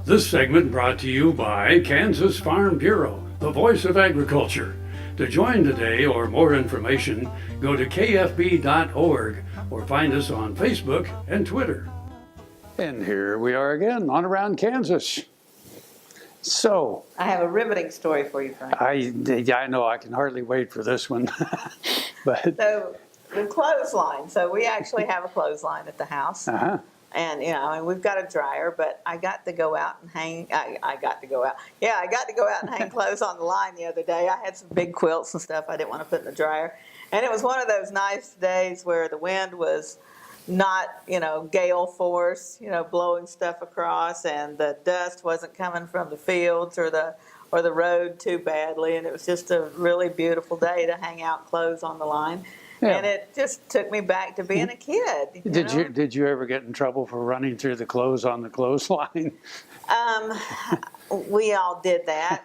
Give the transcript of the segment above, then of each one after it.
This segment brought to you by Kansas Farm Bureau, the voice of agriculture. To join today or more information, go to kfb.org or find us on Facebook and Twitter. And here we are again on Around Kansas. So, I have a riveting story for you, Frank. I know I can hardly wait for this one. But So, the clothesline. So, we actually have a clothesline at the house. And, and we've got a dryer, but I got to go out and hang, I got to go out and hang clothes on the line the other day. I had some big quilts and stuff I didn't want to put in the dryer. And it was one of those nice days where the wind was not, gale force, blowing stuff across, and the dust wasn't coming from the fields or the road too badly. And it was just a really beautiful day to hang out clothes on the line. Yeah. And it just took me back to being a kid. Did you ever get in trouble for running through the clothes on the clothesline? We all did that.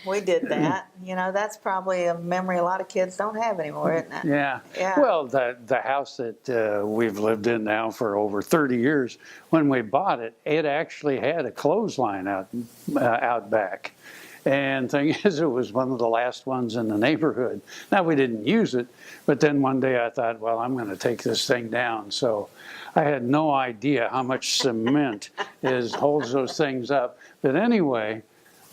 We did that. That's probably a memory a lot of kids don't have anymore, isn't it? Yeah. Well, the house that we've lived in now for over 30 years, when we bought it, it actually had a clothesline out back. And thing is, it was one of the last ones in the neighborhood. Now, we didn't use it, but then one day I thought, well, I'm going to take this thing down. So I had no idea how much cement holds those things up. But anyway,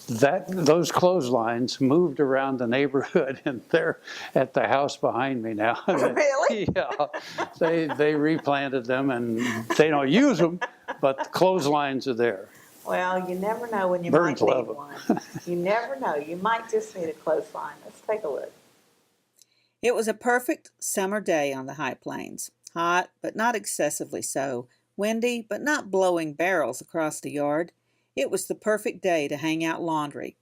those clotheslines moved around the neighborhood, and they're at the house behind me now. Really? Yeah. They replanted them, and they don't use them, but the clotheslines are there. Well, you never know when you Birds might need one. You never know. You might just need a clothesline. Let's take a look. It was a perfect summer day on the High Plains. Hot, but not excessively so. Windy, but not blowing barrels across the yard. It was the perfect day to hang out laundry.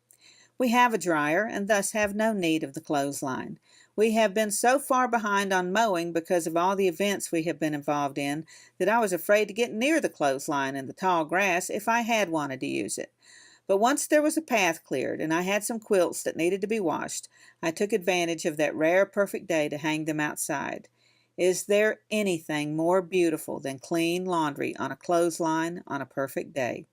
We have a dryer and thus have no need of the clothesline. We have been so far behind on mowing because of all the events we have been involved in that I was afraid to get near the clothesline in the tall grass if I had wanted to use it. But once there was a path cleared and I had some quilts that needed to be washed, I took advantage of that rare perfect day to hang them outside. Is there anything more beautiful than clean laundry on a clothesline on a perfect day?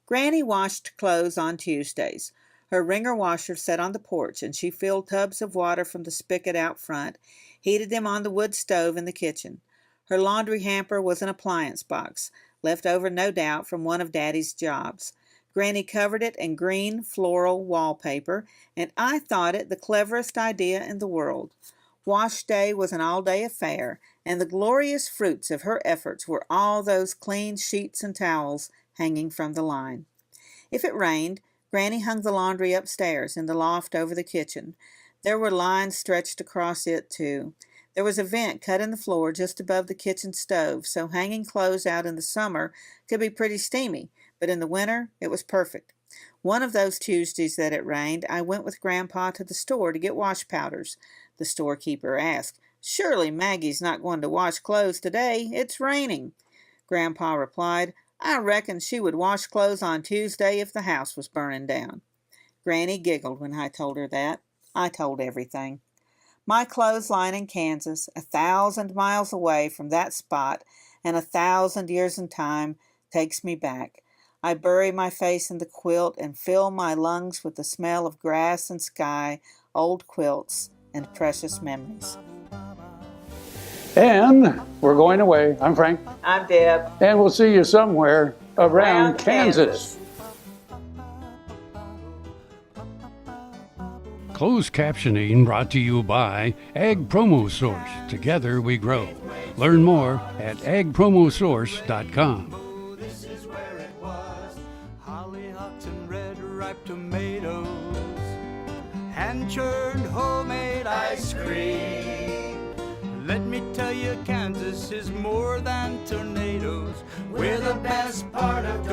Granny washed clothes on Tuesdays. Her wringer washer sat on the porch, and she filled tubs of water from the spigot out front, heated them on the wood stove in the kitchen. Her laundry hamper was an appliance box, left over no doubt from one of Daddy's jobs. Granny covered it in green floral wallpaper, and I thought it the cleverest idea in the world. Wash day was an all-day affair, and the glorious fruits of her efforts were all those clean sheets and towels hanging from the line. If it rained, Granny hung the laundry upstairs in the loft over the kitchen. There were lines stretched across it, too. There was a vent cut in the floor just above the kitchen stove, so hanging clothes out in the summer could be pretty steamy, but in the winter it was perfect. One of those Tuesdays that it rained, I went with Grandpa to the store to get wash powders. The storekeeper asked, "Surely Maggie's not going to wash clothes today. It's raining." Grandpa replied, "I reckon she would wash clothes on Tuesday if the house was burning down." Granny giggled when I told her that. I told everything. My clothesline in Kansas, 1,000 miles away from that spot and 1,000 years in time, takes me back. I bury my face in the quilt and fill my lungs with the smell of grass and sky, old quilts, and precious memories. And we're going away. I'm Frank. I'm Deb. And we'll see you somewhere around Kansas. Closed captioning brought to you by Ag Promo Source. Together we grow. Learn more at agpromosource.com. This is where it was. Hollyhocks and red ripe tomatoes. Hand-churned homemade ice cream. Let me tell you, Kansas is more than tornadoes. We're the best part of